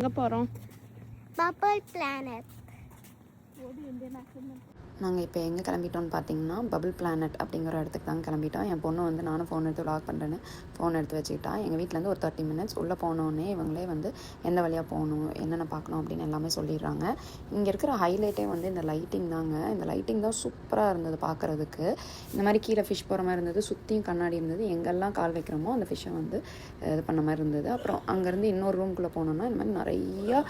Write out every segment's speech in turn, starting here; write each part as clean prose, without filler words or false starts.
எங்கே போகிறோம்? Bubble planet. நாங்கள் இப்போ எங்கே கிளம்பிட்டோம்னு பார்த்தீங்கன்னா பபிள் பிளானட் அப்படிங்கிற இடத்துக்கு தான் கிளம்பிட்டோம். என் பொண்ணு வந்து நானும் ஃபோன் எடுத்து விளாக் பண்ணுறேன்னு ஃபோன் எடுத்து வச்சுக்கிட்டா. எங்கள் வீட்டிலேருந்து ஒரு 30 மினிட்ஸ் உள்ளே போனோடனே இவங்களே வந்து எந்த வழியாக போகணும், என்னென்ன பார்க்கணும் அப்படின்னு எல்லாமே சொல்லிடுறாங்க. இங்கே இருக்கிற ஹைலைட்டே வந்து இந்த லைட்டிங் தாங்க. இந்த லைட்டிங் தான் சூப்பராக இருந்தது பார்க்குறதுக்கு. இந்த மாதிரி கீழே ஃபிஷ் போகிற மாதிரி இருந்தது, சுற்றியும் கண்ணாடி இருந்தது. எங்கெல்லாம் கால் வைக்கிறோமோ அந்த ஃபிஷ்ஷை வந்து இது பண்ண மாதிரி இருந்தது. அப்புறம் அங்கேருந்து இன்னொரு ரூம்குள்ளே போனோன்னா இந்த மாதிரி நிறையா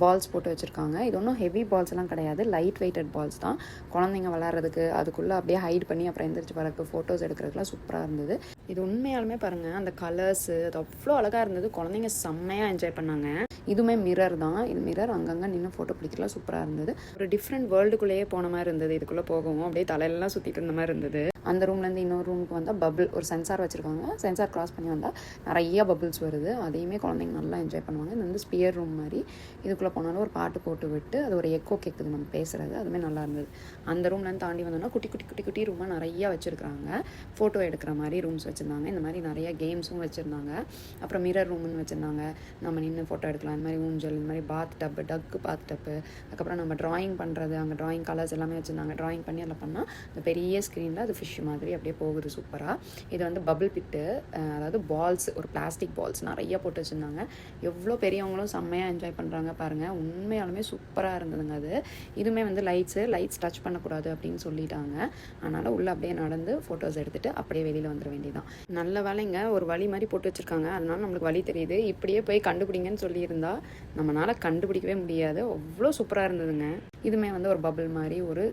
பால்ஸ் போட்டு வச்சுருக்காங்க. இது ஒன்றும் ஹெவி பால்ஸ் எல்லாம் கிடையாது, லைட் வெயிட்டட் பால்ஸ் தான். குழந்தைங்க விளாட்றதுக்கு அதுக்குள்ளே அப்படியே ஹைட் பண்ணி அப்புறம் எந்திரிச்சு வரக்கு ஃபோட்டோஸ் எடுக்கிறதுக்குலாம் சூப்பராக இருந்தது. இது உண்மையாலுமே பாருங்கள், அந்த கலர்ஸு அது அவ்வளோ அழகாக இருந்தது. குழந்தைங்க செம்மையாக என்ஜாய் பண்ணாங்க. இதுவுமே மிரர் தான். இது மிரர் அங்கங்கே நின்று ஃபோட்டோ பிடிக்கலாம் சூப்பராக இருந்தது. ஒரு டிஃப்ரெண்ட் வேர்ல்டுக்குள்ளேயே போன மாதிரி இருந்தது. இதுக்குள்ளே போகவும் அப்படியே தலையெல்லாம் சுற்றிட்டு இருந்த மாதிரி இருந்தது. அந்த ரூம்லேருந்து இன்னொரு ரூமுக்கு வந்தால் பபிள் ஒரு சென்சார் வச்சுருக்காங்க. சென்சார் க்ராஸ் பண்ணி வந்தால் நிறைய பபிள்ஸ் வருது. அதையுமே குழந்தைங்க நல்லா என்ஜாய் பண்ணுவாங்க. இது வந்து ஸ்பியர் ரூம் மாதிரி. இதுக்குள்ளே போனாலும் ஒரு பாட்டு போட்டு விட்டு அது ஒரு எக்கோ கேட்குது நம்ம பேசுகிறது. அதுவுமே நல்லா இருந்தது. அந்த ரூம்லேருந்து தாண்டி வந்தோம்னா குட்டி குட்டி குட்டி குட்டி ரூமாக நிறையா வச்சுருக்காங்க. ஃபோட்டோ எடுக்கிற மாதிரி ரூம்ஸ் வச்சுருந்தாங்க. இந்த மாதிரி நிறைய கேம்ஸும் வச்சுருந்தாங்க. அப்புறம் மிரர் ரூம்னு வச்சுருந்தாங்க. நம்ம நின்று ஃபோட்டோ எடுக்கலாம். இந்த மாதிரி ஊஞ்சல், இந்த மாதிரி பாத் டப்பு, டக்கு பாத் டப்பு. அதுக்கப்புறம் நம்ம ட்ராயிங் பண்ணுறது, அங்கே ட்ராயிங் கலர்ஸ் எல்லாமே வச்சுருந்தாங்க. ட்ராயிங் பண்ணி அதில் பண்ணால் இந்த பெரிய ஸ்க்ரீனில் அது ஃபிஷ் மாதிரி அப்படியே போகுது சூப்பராக. இது வந்து பபிள் பிட்டு, அதாவது பால்ஸ், ஒரு பிளாஸ்டிக் பால்ஸ் நிறையா போட்டு வச்சுருந்தாங்க. எவ்வளோ பெரியவங்களும் செம்மையாக என்ஜாய் பண்ணுறாங்க பாருங்கள். உண்மையாலுமே சூப்பராக இருந்ததுங்க அது. இதுவுமே வந்து லைட்ஸ் டச் பண்ணக்கூடாது அப்படின்னு சொல்லிட்டாங்க. அதனால் உள்ளே அப்படியே நடந்து ஃபோட்டோஸ் எடுத்துகிட்டு அப்படியே வெளியில் வந்துட வேண்டியதான். நல்ல வேலைங்க, ஒரு வழி மாதிரி போட்டு வச்சுருக்காங்க. அதனால நம்மளுக்கு வழி தெரியுது. இப்படியே போய் கண்டுபிடிங்கன்னு சொல்லியிருந்தா நம்மளால் கண்டுபிடிக்கவே முடியாது. அவ்வளோ சூப்பராக இருந்ததுங்க. இதுவுமே வந்து ஒரு பபிள் மாதிரி ஒரு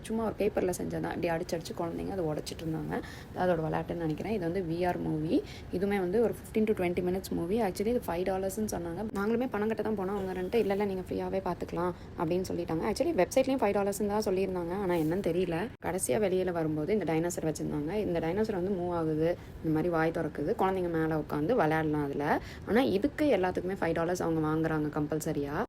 சும்மா ஒரு பேப்பரில் செஞ்சதான். இப்படி அடிச்சு குழந்தைங்க அதை உடச்சிட்டு இருந்தாங்க. அதோட விளையாட்டுன்னு நினைக்கிறேன். இது வந்து VR மூவி. இதுவுமே வந்து ஒரு 15 to 20 மினிட்ஸ் மூவி. ஆக்சுவலி இது $5 சொன்னாங்க. நாங்களுமே பணம் கட்ட தான் போனோம். அவங்க ரெண்டு இல்லை நீங்கள் ஃப்ரீயாகவே பார்த்துக்கலாம் அப்படின்னு சொல்லிட்டாங்க. ஆக்சுவலி வெப்சைட்லேயும் $5 தான் சொல்லியிருந்தாங்க. ஆனால் என்னன்னு தெரியல. கடைசியாக வெளியில் வரும்போது இந்த டைனோசர் வச்சுருந்தாங்க. இந்த டைனோசர் வந்து மூவ் ஆகுது, இந்த மாதிரி வாய் திறக்குது. குழந்தைங்க மேலே உட்காந்து விளையாடலாம் அதில். ஆனால் இதுக்கு எல்லாத்துக்குமே $5 அவங்க வாங்குறாங்க கம்பல்சரியாக.